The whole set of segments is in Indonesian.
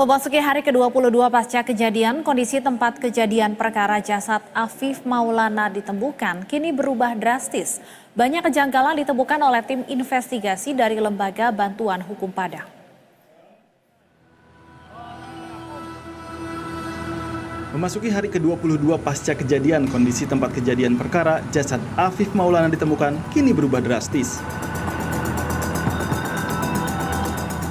Memasuki hari ke-22 pasca kejadian, kondisi tempat kejadian perkara jasad Afif Maulana ditemukan kini berubah drastis. Banyak kejanggalan ditemukan oleh tim investigasi dari Lembaga Bantuan Hukum Padang. Memasuki hari ke-22 pasca kejadian, kondisi tempat kejadian perkara jasad Afif Maulana ditemukan kini berubah drastis.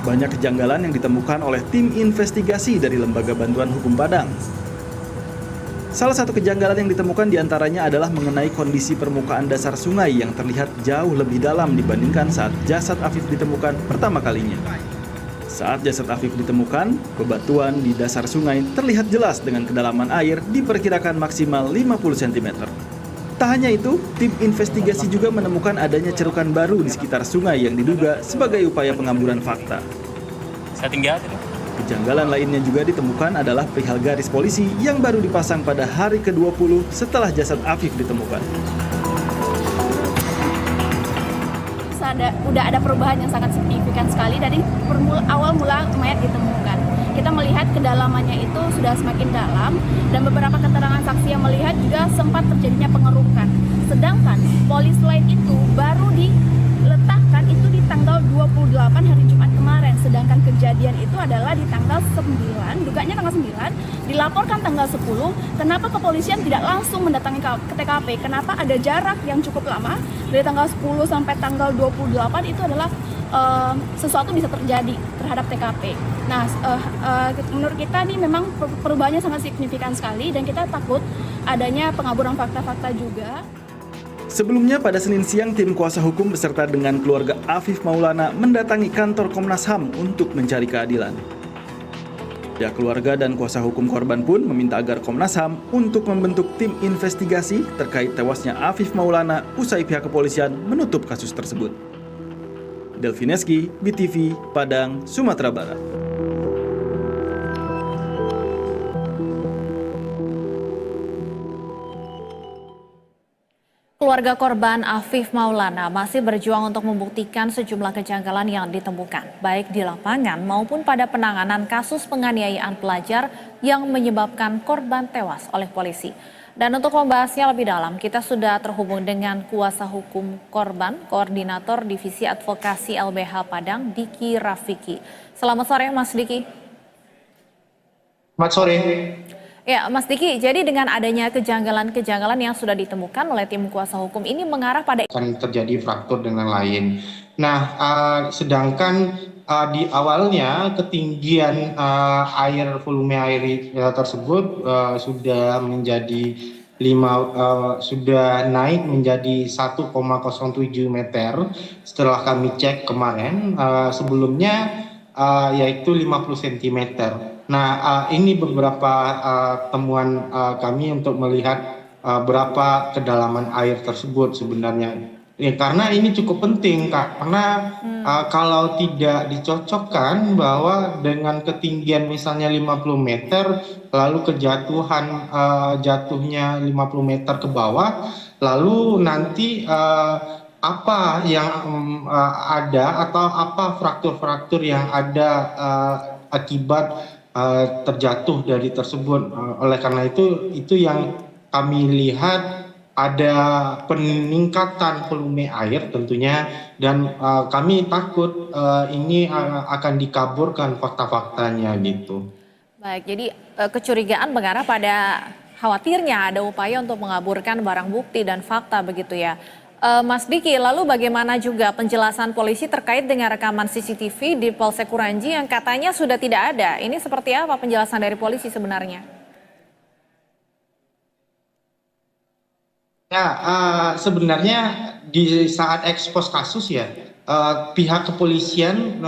Banyak kejanggalan yang ditemukan oleh tim investigasi dari Lembaga Bantuan Hukum Padang. Salah satu kejanggalan yang ditemukan diantaranya adalah mengenai kondisi permukaan dasar sungai yang terlihat jauh lebih dalam dibandingkan saat jasad Afif ditemukan pertama kalinya. Saat jasad Afif ditemukan, bebatuan di dasar sungai terlihat jelas dengan kedalaman air diperkirakan maksimal 50 cm. Tak hanya itu, tim investigasi juga menemukan adanya cerukan baru di sekitar sungai yang diduga sebagai upaya pengamburan fakta. Kejanggalan lainnya juga ditemukan adalah perihal garis polisi yang baru dipasang pada hari ke-20 setelah jasad Afif ditemukan. Udah ada perubahan yang sangat signifikan sekali dari awal mula mayat ditemukan. Kita melihat kedalamannya itu sudah semakin dalam dan beberapa keterangan saksi yang melihat juga sempat terjadinya pengerukan. Sedangkan polis lain itu baru diletakkan itu di tanggal 28 hari Jumat kemarin. Sedangkan kejadian itu adalah di tanggal 9, duganya tanggal 9, dilaporkan tanggal 10. Kenapa kepolisian tidak langsung mendatangi ke TKP? Kenapa ada jarak yang cukup lama dari tanggal 10 sampai tanggal 28 itu adalah sesuatu bisa terjadi terhadap TKP. Nah, menurut kita nih memang perubahannya sangat signifikan sekali dan kita takut adanya pengaburan fakta-fakta juga. Sebelumnya pada Senin siang, tim kuasa hukum beserta dengan keluarga Afif Maulana mendatangi kantor Komnas HAM untuk mencari keadilan. Pihak keluarga dan kuasa hukum korban pun meminta agar Komnas HAM untuk membentuk tim investigasi terkait tewasnya Afif Maulana usai pihak kepolisian menutup kasus tersebut. Delvineski, BTV, Padang, Sumatera Barat. Keluarga korban Afif Maulana masih berjuang untuk membuktikan sejumlah kejanggalan yang ditemukan, baik di lapangan maupun pada penanganan kasus penganiayaan pelajar yang menyebabkan korban tewas oleh polisi. Dan untuk membahasnya lebih dalam, kita sudah terhubung dengan kuasa hukum korban, Koordinator Divisi Advokasi LBH Padang, Diki Rafiki. Selamat sore, Mas Diki. Selamat sore. Ya, Mas Diki, jadi dengan adanya kejanggalan-kejanggalan yang sudah ditemukan oleh tim kuasa hukum ini mengarah pada akan terjadi fraktur dengan lain. Nah, sedangkan di awalnya ketinggian volume air tersebut sudah naik menjadi 1,07 meter setelah kami cek kemarin, sebelumnya yaitu 50 cm. Nah, ini beberapa temuan kami untuk melihat berapa kedalaman air tersebut sebenarnya. Ya, karena ini cukup penting, karena kalau tidak dicocokkan bahwa dengan ketinggian misalnya 50 meter, lalu jatuhnya 50 meter ke bawah, lalu nanti apa yang ada atau apa fraktur-fraktur yang ada akibat terjatuh dari tersebut. Oleh karena itu yang kami lihat ada peningkatan volume air tentunya, dan kami takut ini akan dikaburkan fakta-faktanya gitu. Baik, jadi kecurigaan mengarah pada khawatirnya ada upaya untuk mengaburkan barang bukti dan fakta begitu ya. Mas Diki, lalu bagaimana juga penjelasan polisi terkait dengan rekaman CCTV di Polsek Kuranji yang katanya sudah tidak ada? Ini seperti apa penjelasan dari polisi sebenarnya? Ya, sebenarnya di saat ekspos kasus ya, pihak kepolisian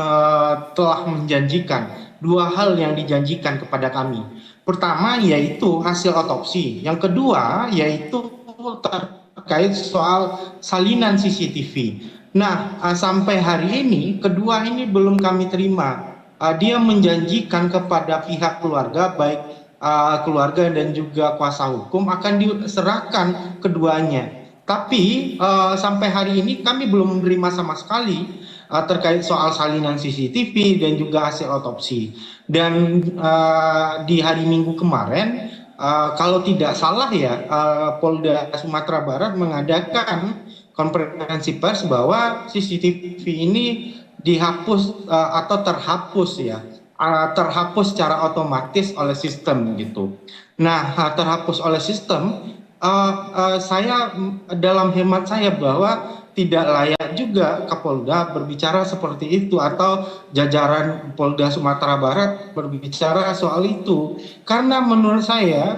telah menjanjikan dua hal yang dijanjikan kepada kami. Pertama yaitu hasil otopsi, yang kedua yaitu terkait soal salinan CCTV. Nah, sampai hari ini kedua ini belum kami terima. Dia menjanjikan kepada pihak keluarga, baik keluarga dan juga kuasa hukum, akan diserahkan keduanya. Tapi sampai hari ini kami belum menerima sama sekali terkait soal salinan CCTV dan juga hasil otopsi. Dan di hari Minggu kemarin, kalau tidak salah ya, Polda Sumatera Barat mengadakan konferensi pers bahwa CCTV ini dihapus atau terhapus ya, terhapus secara otomatis oleh sistem gitu. Nah, terhapus oleh sistem, saya dalam hemat saya bahwa tidak layak juga Kapolda berbicara seperti itu atau jajaran Polda Sumatera Barat berbicara soal itu, karena menurut saya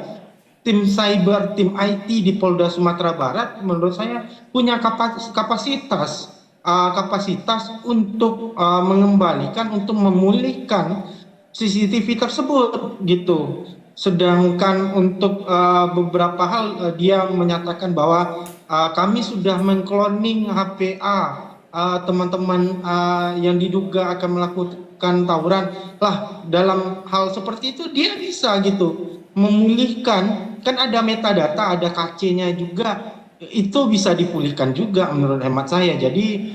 tim cyber, tim IT di Polda Sumatera Barat menurut saya punya kapasitas untuk mengembalikan, untuk memulihkan CCTV tersebut gitu. Sedangkan untuk beberapa hal dia menyatakan bahwa kami sudah mengkloning HPA teman-teman yang diduga akan melakukan tawuran. Lah, dalam hal seperti itu dia bisa gitu memulihkan, kan ada metadata, ada KC-nya juga, itu bisa dipulihkan juga menurut hemat saya. Jadi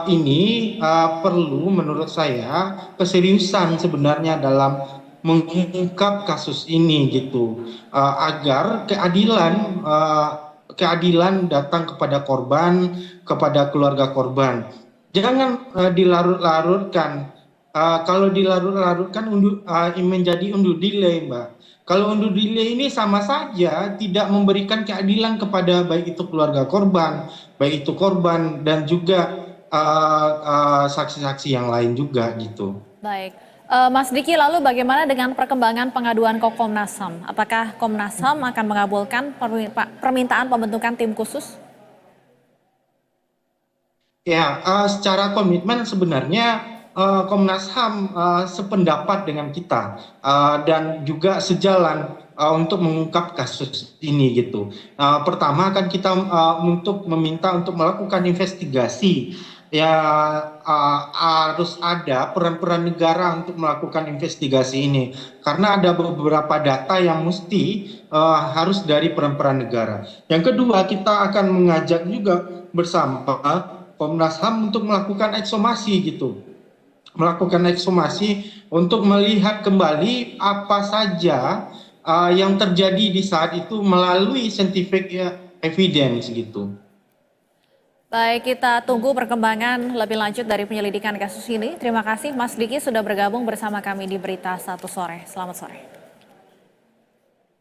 ini perlu menurut saya keseriusan sebenarnya dalam mengungkap kasus ini gitu, agar keadilan datang kepada korban, kepada keluarga korban. Jangan dilarut-larutkan. Kalau dilarut-larutkan menjadi undur delay, Mbak. Kalau undur delay ini sama saja tidak memberikan keadilan kepada baik itu keluarga korban, baik itu korban dan juga saksi-saksi yang lain juga gitu. Baik. Mas Diki, lalu bagaimana dengan perkembangan pengaduan ke Komnas HAM? Apakah Komnas HAM akan mengabulkan permintaan pembentukan tim khusus? Ya, secara komitmen sebenarnya Komnas HAM sependapat dengan kita dan juga sejalan untuk mengungkap kasus ini gitu. Pertama kan kita untuk meminta untuk melakukan investigasi. Ya, harus ada peran-peran negara untuk melakukan investigasi ini, karena ada beberapa data yang mesti harus dari peran-peran negara. Yang kedua, kita akan mengajak juga bersama Komnas HAM untuk melakukan ekshumasi gitu, melakukan ekshumasi untuk melihat kembali apa saja yang terjadi di saat itu melalui scientific evidence gitu. Baik, kita tunggu perkembangan lebih lanjut dari penyelidikan kasus ini. Terima kasih Mas Diki sudah bergabung bersama kami di Berita Satu Sore. Selamat sore.